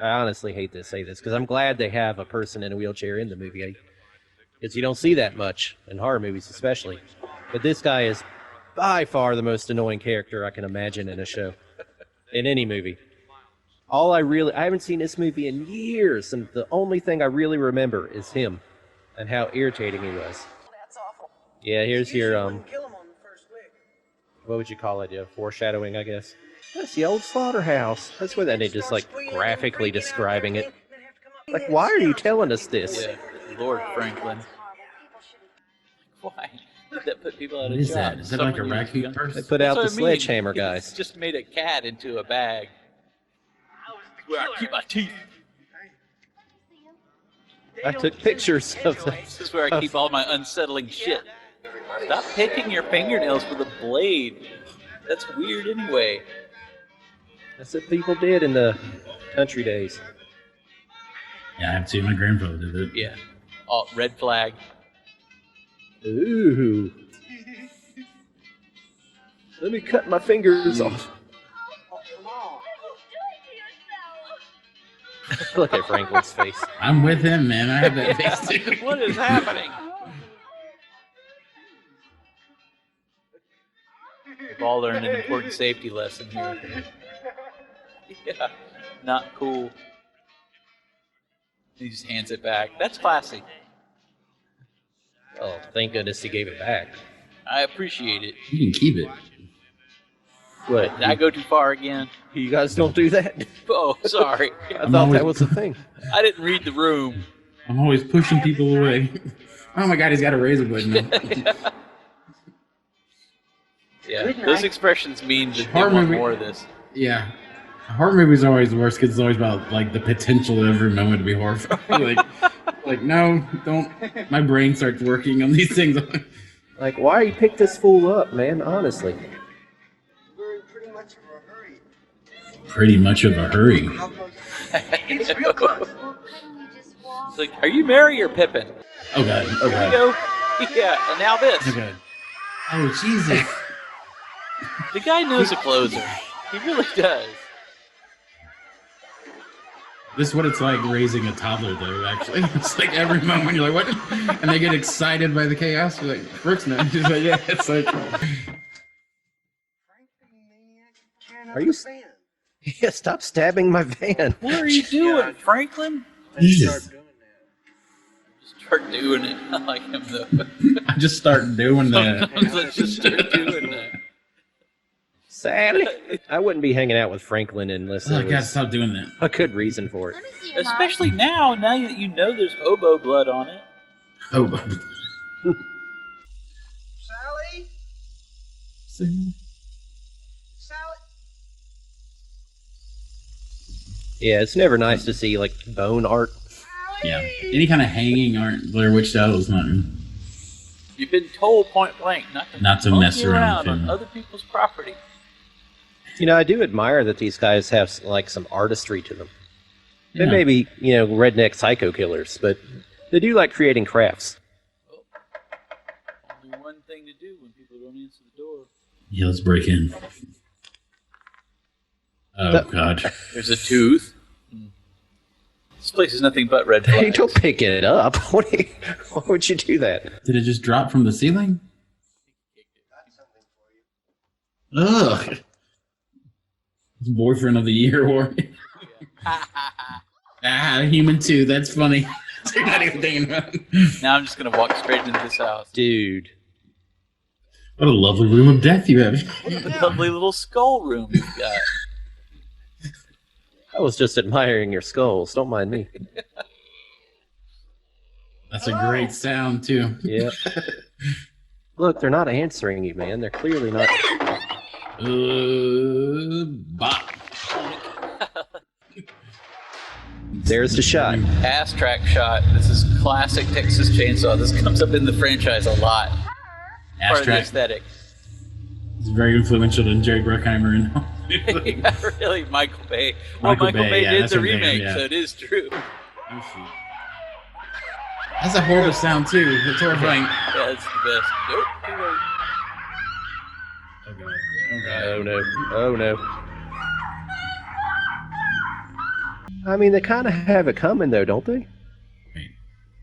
I honestly hate to say this because I'm glad they have a person in a wheelchair in the movie. Because you don't see that much in horror movies, especially. But this guy is by far the most annoying character I can imagine in a show, in any movie. I haven't seen this movie in years, and the only thing I really remember is him and how irritating he was. Yeah, here's your what would you call it? Yeah, foreshadowing, I guess. That's the old slaughterhouse. That's where they just like graphically describing it. Like, why are you telling us this? Yeah, Lord Franklin. Why? That put people out of What is job. that? Is that like a raccoon They person? put out the That's what I mean. sledgehammer guys. Just made a cat into a bag. Where I keep my teeth. I took pictures of This is where I keep all my unsettling shit. Stop picking your fingernails with a blade. That's weird anyway. That's what people did in the country days. Yeah, I have seen my grandfather did it. Yeah. Oh, red flag. Ooh. Let me cut my fingers off. Look at Franklin's face. I'm with him, man. I have that face too. What is happening? We've all learned an important safety lesson here. Yeah, not cool. He just hands it back. That's classy. Oh, thank goodness he gave it back. I appreciate it. You can keep it. What? Did I go too far again? You guys don't do that? Oh, sorry. I thought that was a thing. I didn't read the room. I'm always pushing people away. Oh my god, he's got a razor blade now. Yeah, those expressions mean that they Horror want movie. more of this. Yeah. Horror movies are always the worst because it's always about like the potential of every moment to be horrifying. like, no, don't. My brain starts working on these things. Like, why you pick this fool up, man? Honestly. We're in pretty much of a hurry. Pretty much of a hurry. It's real close. It's like, are you Mary or Pippin? Oh god. Oh Here we god. go. Yeah, and now this. Oh god. Oh Jesus. The guy knows a closer. He really does. This is what it's like raising a toddler, though, actually. It's like every moment you're like, what? And they get excited by the chaos. You're like, Brooks, man. She's like, yeah, it's like. Are you? Yeah, stop stabbing my van. What are you doing, Franklin? Jesus. Start doing it. I like him though. I just start doing that. Sometimes let's just start doing that. Sally. I wouldn't be hanging out with Franklin unless Oh, there God, was stop doing that. a good reason for it. Especially now that you know there's hobo blood on it. Oh. Sally? See? Sally? Yeah, it's never nice to see like bone art. Yeah. Any kind of hanging art, Blair Witch style is not. You've been told point blank Not to monkey mess around with on him. other people's property. You know, I do admire that these guys have like some artistry to them. They Yeah. may be, redneck psycho killers, but they do like creating crafts. Only one thing to do when people don't answer the door. Yeah, let's break in. Oh, God. There's a tooth. This place is nothing but red flags. Hey, don't pick it up. Why would you do that? Did it just drop from the ceiling? Ugh. It's boyfriend of the year award. Human 2. That's funny. You're not even thinking about it. Now I'm just going to walk straight into this house. Dude. What a lovely room of death you have. What a lovely little skull room you've got. I was just admiring your skulls. Don't mind me. That's a great sound, too. Yeah. Look, they're not answering you, man. They're clearly not. Bop. There's the shot. Ass track shot. This is classic Texas Chainsaw. This comes up in the franchise a lot. Part of the Ass-track. aesthetic. It's very influential to Jerry Bruckheimer and all. Yeah, really, Michael Bay. Well, Michael Bay yeah, did that's the her name, remake, yeah. so it is true. Oh, shoot. That's a horrible sound, too. It's horrifying. Yeah, it's the best. Nope, too late. Oh, God. Oh, God. Oh, no. Oh, no. I mean, they kind of have it coming, though, don't they? Wait,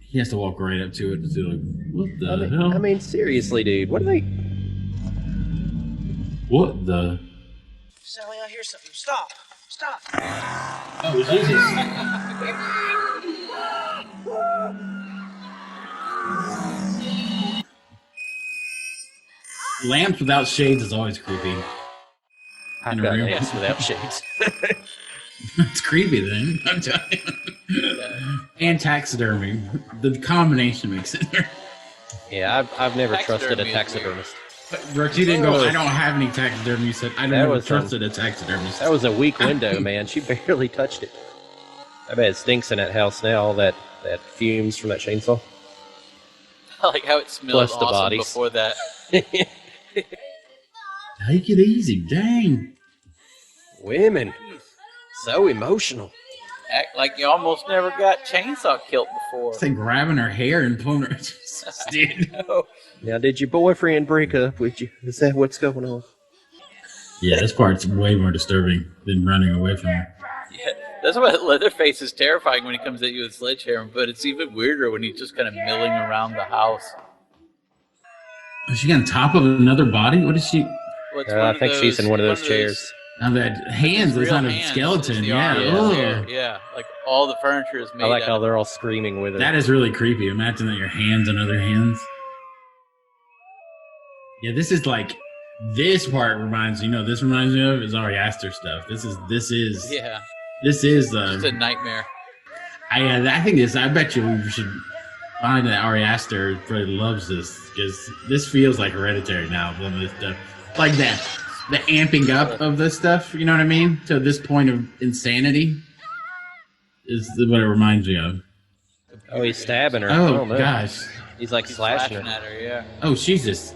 he has to walk right up to it and say, like, what the hell? I mean, seriously, dude. What are they... What the? Sally, I hear something. Stop. Stop. Oh, Jesus. Lamps without shades is always creepy. I've In a got room. lamps without shades. It's creepy then, I'm telling you. And taxidermy. The combination makes it. Yeah, I've never trusted a Taxidermy taxidermist. is Brooks, you didn't go, I don't have any taxidermy. You said, I That never was, trusted a taxidermist. That was a weak window, man. She barely touched it. I bet it stinks in that house now, all that fumes from that chainsaw. I like how it smelled Plus the awesome bodies. before that. Take it easy, dang. Women. So emotional. Act like you almost never got chainsaw killed before. It's like grabbing her hair and pulling her. Dude. No. Now, did your boyfriend break up with you? Is that what's going on? Yeah, this part's way more disturbing than running away from her. Yeah, that's why Leatherface is terrifying when he comes at you with a sledgehammer, but it's even weirder when he's just kind of milling around the house. Is she on top of another body? What is she? Well, it's I think she's in one of those chairs. Now that hands is real on a hands, skeleton. it's the Yeah. arms, Ugh. yeah, like all the furniture is made I like out how of- they're all screaming with her. That is really creepy. Imagine that your hands on other hands. Yeah, this is like this part reminds me of is Ari Aster stuff. This is Yeah, this is it's a nightmare. I think this. I bet you we should find that Ari Aster probably loves this because this feels like Hereditary now. Some of this stuff, like that, the amping up of this stuff. You know what I mean? To this point of insanity is what it reminds me of. Oh, he's stabbing her. I Oh don't know. gosh. He's like He's slashing slashing her. at her, yeah. Oh Jesus.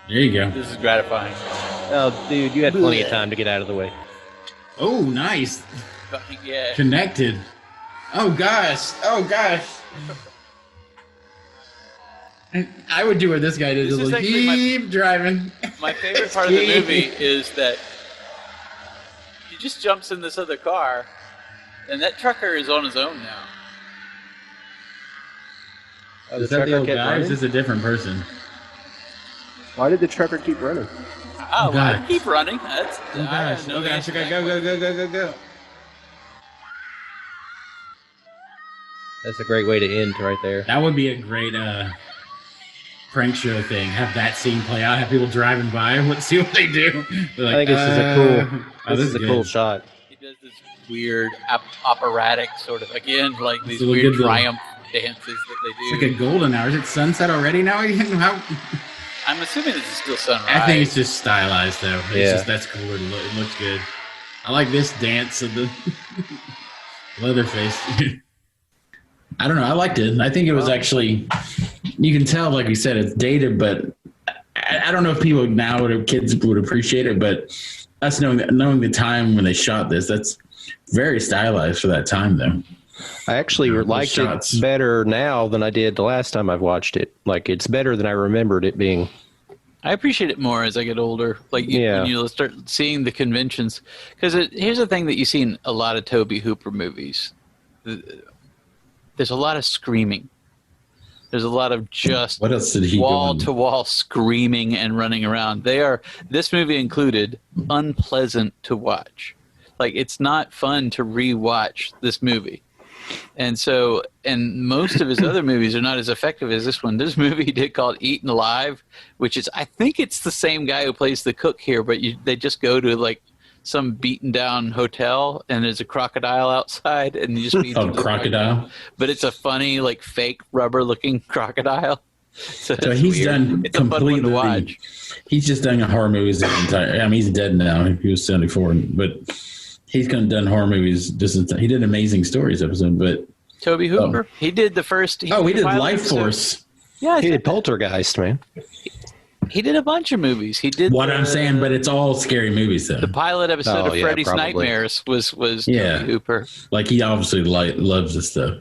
There you go. This is gratifying. Oh, dude, you had plenty of time to get out of the way. Oh, nice. Yeah. Connected. Oh gosh. Oh gosh. I would do what this guy did. This Just is like, actually keep driving. My favorite part of the movie is that he just jumps in this other car, and that trucker is on his own now. Oh, Is the that the trucker old kept guy? Or is running? this a different person? Why did the trucker keep running? Oh, God. I keep running. That's Oh gosh. Oh gosh. Okay, go. That's a great way to end right there. That would be a great prank show thing. Have that scene play out. Have people driving by. Let's see what they do. They're like, I think this is a cool. oh, This is a good. cool shot. He does this weird operatic sort of, again, like these a weird good little- triumph dances that they It's do. like a golden hour. Is it sunset already now? How? I'm assuming this is still sunrise. I think it's just stylized though. It's Yeah. just that's cool. It looks good. I like this dance of the Leatherface. I don't know. I liked it. I think it was actually. You can tell, like we said, it's dated, but I don't know if people now kids would appreciate it. But us knowing the time when they shot this, that's very stylized for that time, though. I actually Those liked shots. it better now than I did the last time I've watched it. Like, it's better than I remembered it being. I appreciate it more as I get older. Like Yeah. when you start seeing the conventions, because here's the thing that you see in a lot of Tobe Hooper movies. There's a lot of screaming. There's a lot of just What else did he wall do? to wall screaming and running around. They are, this movie included, unpleasant to watch. Like, it's not fun to rewatch this movie. And so, and most of his other movies are not as effective as this one. This movie he did called Eaten Alive, which is, I think it's the same guy who plays the cook here, but they just go to like some beaten down hotel and there's a crocodile outside and you just feed them to the crocodile. But it's a funny, like fake rubber looking crocodile. So So it's he's weird. done It's a fun one to completely. watch. He's just done horror movies the entire. I mean, he's dead now. He was 74, but he's done horror movies. He did Amazing Stories episode, but Tobe Hooper. He did the first. he did did the pilot Life episode. Force. Yeah, He did Poltergeist, man. he did a bunch of movies. He did. What I'm saying, but it's all scary movies though. the pilot episode Oh, of yeah, Freddy's probably. Nightmares was Yeah. Tobe Hooper. Like he obviously loves this stuff.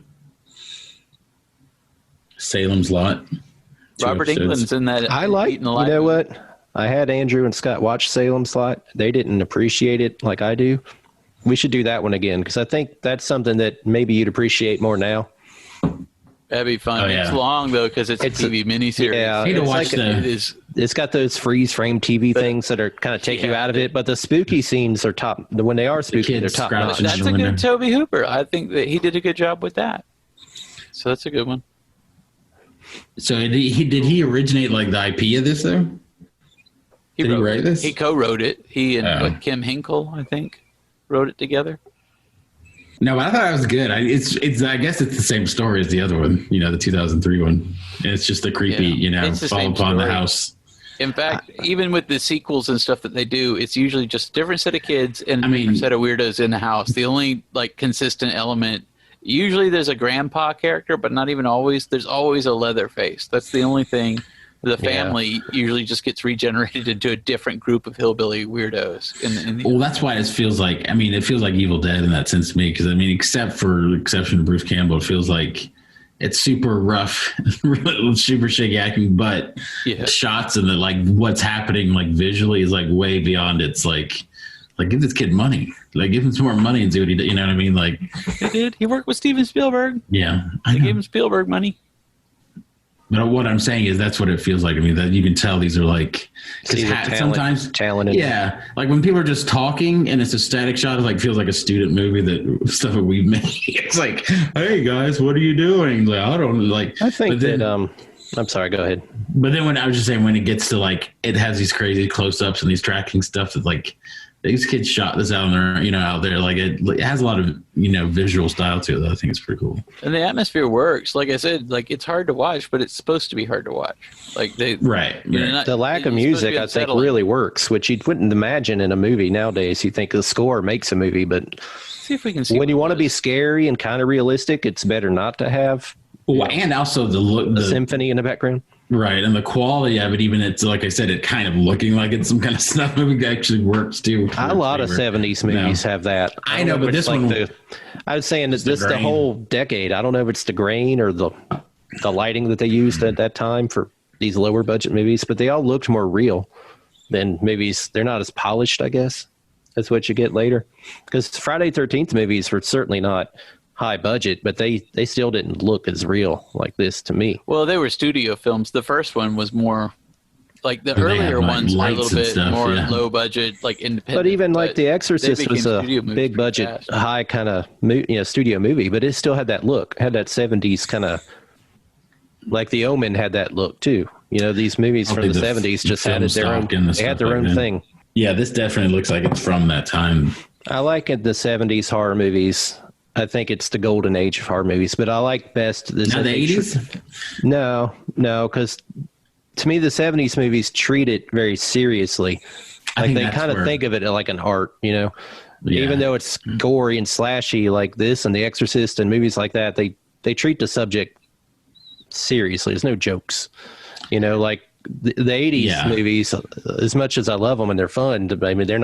Salem's Lot. 2 Robert episodes. Englund's in that. I like, Eaten you Alive know movie. what? I had Andrew and Scott watch Salem Slot. They didn't appreciate it like I do. We should do that one again because I think that's something that maybe you'd appreciate more now. That'd be fun. Oh, yeah. It's long though because it's a TV miniseries. Yeah, I need to it's watch It is. It's got those freeze frame TV things that are kind of take you out of it, but the spooky scenes are top. When they are spooky, they're kids top scratching notch. That's a in there. good Toby Hooper. I think that he did a good job with that. So that's a good one. So did he originate like the IP of this though? Did he write this? He co-wrote it. He and Oh. Kim Hinkle, I think, wrote it together. No, but I thought it was good. It's I guess it's the same story as the other one, the 2003 one. And it's just a creepy, It's the fall same upon the story. house. In fact, even with the sequels and stuff that they do, it's usually just a different set of kids and a different set of weirdos in the house. The only like consistent element, usually there's a grandpa character, but not even always. There's always a Leatherface. That's the only thing. The family usually just gets regenerated into a different group of hillbilly weirdos. Well, that's why it feels like. It feels like Evil Dead in that sense to me. Because exception to Bruce Campbell, it feels like it's super rough, super shaky acting, but shots and what's happening visually is way beyond. It's like give this kid money, give him some more money and see what he did. You know what I mean? He did. He worked with Steven Spielberg. Yeah, They gave him Spielberg money. But what I'm saying is that's what it feels like to me. That you can tell these are sometimes talented. Yeah, when people are just talking and it's a static shot, it feels like a student movie that stuff that we've made. It's like, hey guys, what are you doing? I don't I think that. I'm sorry. Go ahead. But then when I was just saying when it gets to it has these crazy close-ups and these tracking stuff that these kids shot this out there, out there. It has a lot of visual style to it. That I think it's pretty cool. And the atmosphere works. Like I said, it's hard to watch, but it's supposed to be hard to watch. The lack of music, I think, really works, which you wouldn't imagine in a movie nowadays. You think the score makes a movie, but see if we can see when you want to be scary and kind of realistic, it's better not to have. Well, and also the symphony in the background. Right, and the quality of it, even it's like I said, it kind of looking like it's some kind of snuff movie that actually works too. A lot of 70s movies have that. I know, but this one, I was saying that this the whole decade. I don't know if it's the grain or the lighting that they used at that time for these lower budget movies, but they all looked more real than movies. They're not as polished, I guess. That's what you get later. Because Friday 13th movies were certainly not high budget, but they still didn't look as real like this to me. Well, they were studio films. The first one was more the earlier ones were a little bit more low budget, independent. But even The Exorcist was a big budget, high kind of studio movie, but it still had that look, had that 70s kind of, like The Omen had that look too. These movies from the 70s just had their own. They had their own thing. Yeah, this definitely looks like it's from that time. I like the 70s horror movies. I think it's the golden age of horror movies, but I like best the 80s. No, because to me the 70s movies treat it very seriously. They kind of think of it like an art, Even though it's gory and slashy like this and The Exorcist and movies like that, they treat the subject seriously. There's no jokes, the 80s movies. As much as I love them and they're fun, they're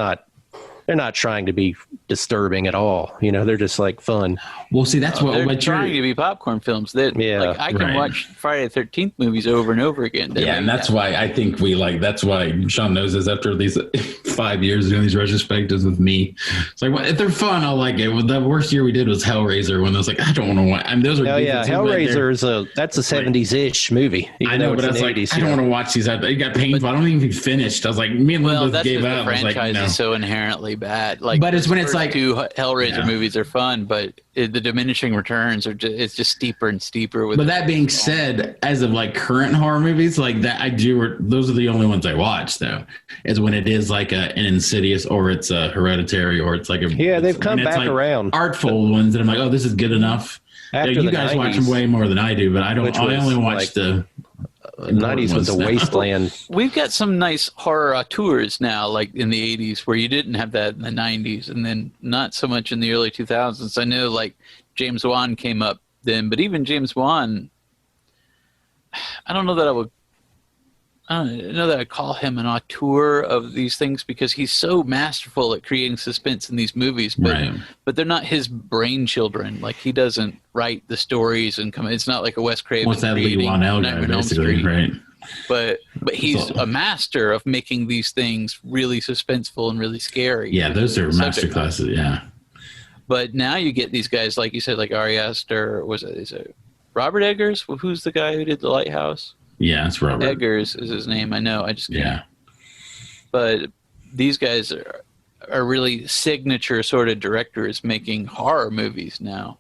not trying to be disturbing at all. They're just fun. Well, see, that's what they're trying to be popcorn films. That I can watch Friday the 13th movies over and over again. And that's why I think that's why Sean knows this after these 5 years doing these retrospectives with me. It's if they're fun, I'll like it. Well, the worst year we did was Hellraiser when I was I don't want to watch. Those are Hellraiser is that's a 70s-ish movie. I know, but I was I don't want to watch these. It got painful. I don't even finished. I was me and Linda gave up. The franchise is so inherently bad. But it's when it's two Hellraiser movies are fun, but the diminishing returns are it's just steeper and steeper. But that being said, as of current horror movies that those are the only ones I watch though. Is when it is an Insidious or it's a Hereditary or it's they've come back around artful ones that I'm this is good enough. You guys 90s, watch them way more than I do, but I don't. I only watch the 90s was a wasteland. We've got some nice horror auteurs now, in the 80s, where you didn't have that in the 90s, and then not so much in the early 2000s. I know, James Wan came up then, but even James Wan, I don't know that I'd call him an auteur of these things because he's so masterful at creating suspense in these movies, but they're not his brain children. He doesn't write the stories and come. It's not like a Wes Craven. What's that Lee Wanell guy, basically, right? but he's a master of making these things really suspenseful and really scary. Yeah, those are master Subject. classes. Yeah. But now you get these guys, like you said, like Ari Aster. Is it Robert Eggers? Who's the guy who did The Lighthouse? Yeah, it's Robert. Eggers is his name. I know. I just can't. Yeah. But these guys are really signature sort of directors making horror movies now.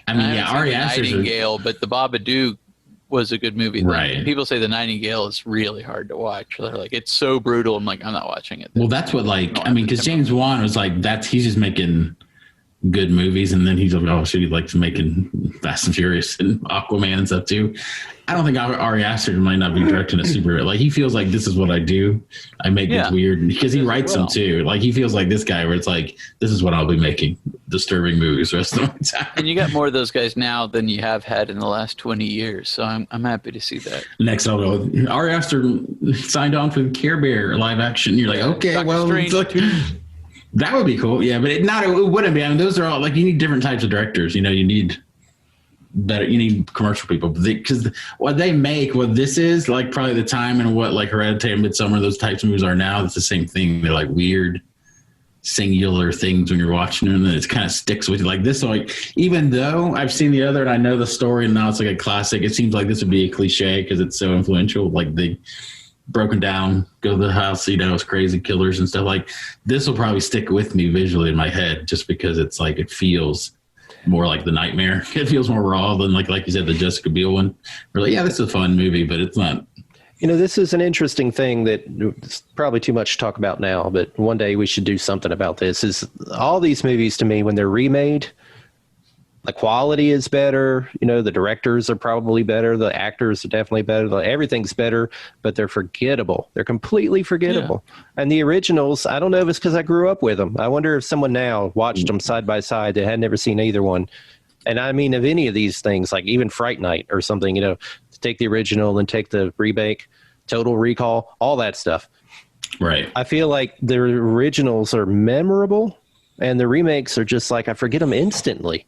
I mean, yeah, Ari Aster's Nightingale, but The Babadook was a good movie. Right. And people say The Nightingale is really hard to watch. They're like, it's so brutal. I'm like, I'm not watching it. Well, that's what because James Wan was like, he's just making good movies, and then he's like, oh shit, he likes making Fast and Furious and Aquaman and stuff too. I don't think Ari Aster might not be directing a superhero. Like, he feels like, this is what I do. I make this weird, because he writes them too. Like, he feels like this guy where it's like, this is what I'll be making, disturbing movies the rest of my time. And you got more of those guys now than you have had in the last 20 years. So I'm happy to see that. Next, I'll go, Ari Aster signed on for the Care Bear live action. You're like, okay, Dr. well, Strange. that would be cool. Yeah, but it wouldn't be. I mean, those are all, like, you need different types of directors. You know, you need commercial people, because what they make, what this is like, probably the time and what like Hereditary and Midsommar, those types of movies are now, it's the same thing. They're like weird singular things when you're watching them, and it kind of sticks with you. Like this, like, even though I've seen the other and I know the story and now it's like a classic, it seems like this would be a cliche because it's so influential. Like, they broken down, go to the house, you know, it's crazy killers and stuff. Like, this will probably stick with me visually in my head just because it's like, it feels more like The Nightmare. It feels more raw than like you said, the Jessica Biel one. We're like, yeah, this is a fun movie, but it's not. You know, this is an interesting thing that it's probably too much to talk about now, but one day we should do something about this. Is all these movies, to me, when they're remade, the quality is better. You know, the directors are probably better. The actors are definitely better. Everything's better, but they're forgettable. They're completely forgettable. Yeah. And the originals, I don't know if it's because I grew up with them. I wonder if someone now watched them side by side that had never seen either one. And I mean, of any of these things, like even Fright Night or something, you know, to take the original and take the remake, Total Recall, all that stuff. Right. I feel like the originals are memorable and the remakes are just like, I forget them instantly.